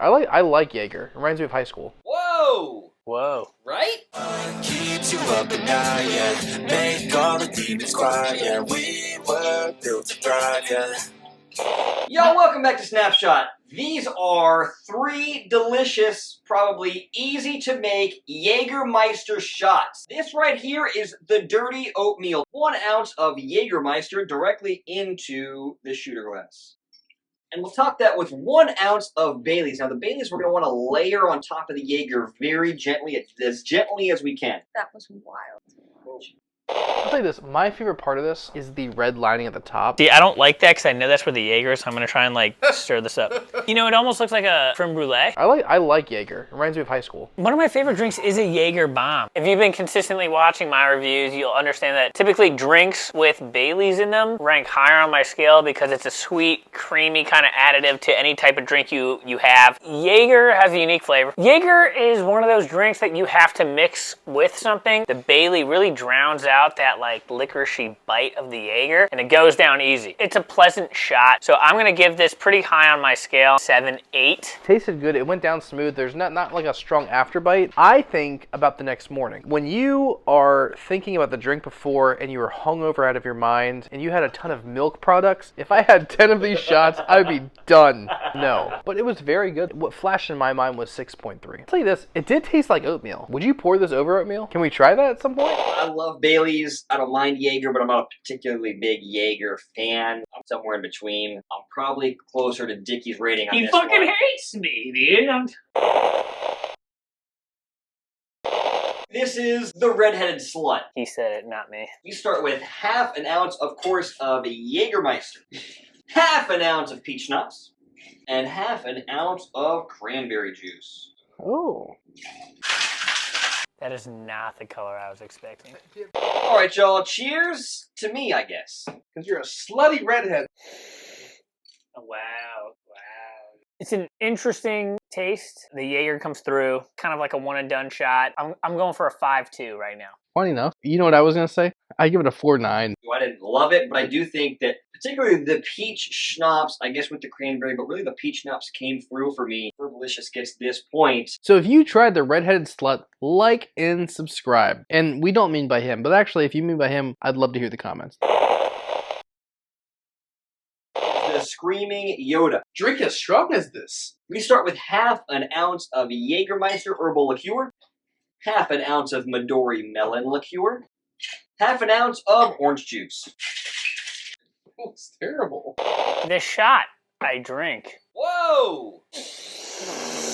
I like Jaeger. Reminds me of high school. Whoa! Whoa. Right? Keeps you up at night, yeah. Make all the demons quiet, yeah. We were built to thrive, yeah. Yo, welcome back to Snapshot. These are 3 delicious, probably easy to make Jägermeister shots. This right here is the dirty oatmeal. 1 ounce of Jägermeister directly into the shooter glass. And we'll top that with 1 ounce of Bailey's. Now the Bailey's we're going to want to layer on top of the Jaeger very gently, as gently as we can. That was wild. I'll tell you this, my favorite part of this is the red lining at the top. See, I don't like that because I know that's where the Jaeger is, so I'm going to try and, like, stir this up. You know, it almost looks like a creme brulee. I like Jaeger. It reminds me of high school. One of my favorite drinks is a Jaeger bomb. If you've been consistently watching my reviews, you'll understand that typically drinks with Bailey's in them rank higher on my scale because it's a sweet, creamy kind of additive to any type of drink you have. Jaeger has a unique flavor. Jaeger is one of those drinks that you have to mix with something. The Bailey really drowns out that, like, licoricey bite of the Jaeger, and it goes down easy. It's a pleasant shot, so I'm gonna give this pretty high on my scale, 7, 8. Tasted good. It went down smooth. There's not like a strong afterbite. I think about the next morning. When you are thinking about the drink before and you were hungover out of your mind and you had a ton of milk products, if I had 10 of these shots, I would be done. No. But it was very good. What flashed in my mind was 6.3. I'll tell you this, it did taste like oatmeal. Would you pour this over oatmeal? Can we try that at some point? I love Bailey's. I don't mind Jaeger, but I'm not a particularly big Jaeger fan. I'm somewhere in between. I'm probably closer to Dickey's rating on He this fucking one. hates me, dude. This is the redheaded slut. He said it, not me. We start with 1/2 ounce, of course, of Jägermeister, 1/2 ounce of peach schnapps, and 1/2 ounce of cranberry juice. Oh. That is not the color I was expecting. All right, y'all. Cheers to me, I guess. Because you're a slutty redhead. Oh, wow. It's an interesting taste. The Jaeger comes through, kind of like a one and done shot. I'm going for a 5.2 right now. Funny enough. You know what I was going to say? I give it a 4.9. I didn't love it, but I do think that particularly the peach schnapps, I guess with the cranberry, but really the peach schnapps came through for me. Ferbalicious gets this point. So if you tried the redheaded slut, like and subscribe. And we don't mean by him, but actually if you mean by him, I'd love to hear the comments. The Screaming Yoda. Drink as strong as this. We start with 1/2 ounce of Jägermeister herbal liqueur, 1/2 ounce of Midori melon liqueur, 1/2 ounce of orange juice. Oh, it's terrible. This shot I drink. Whoa!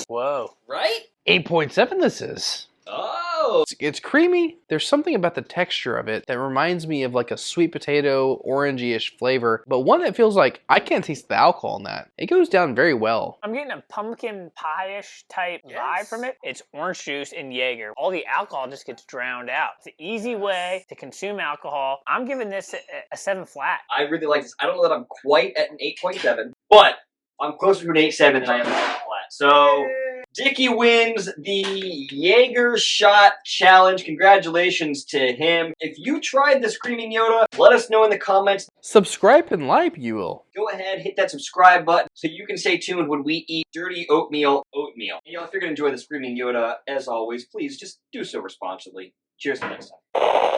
Whoa. Right? 8.7 this is. Oh! It's creamy. There's something about the texture of it that reminds me of like a sweet potato, orangey-ish flavor, but one that feels like I can't taste the alcohol in that. It goes down very well. I'm getting a pumpkin pie-ish type vibe from it. It's orange juice and Jaeger. All the alcohol just gets drowned out. It's an easy way to consume alcohol. I'm giving this a 7 flat. I really like this. I don't know that I'm quite at an 8.7, but I'm closer to an 8.7 than I am at 7 flat. So Dickey wins the Jaeger Shot Challenge. Congratulations to him. If you tried the Screaming Yoda, let us know in the comments. Subscribe and like, you will. Go ahead, hit that subscribe button so you can stay tuned when we eat dirty oatmeal. And, you know, if you're going to enjoy the Screaming Yoda, as always, please just do so responsibly. Cheers to next time.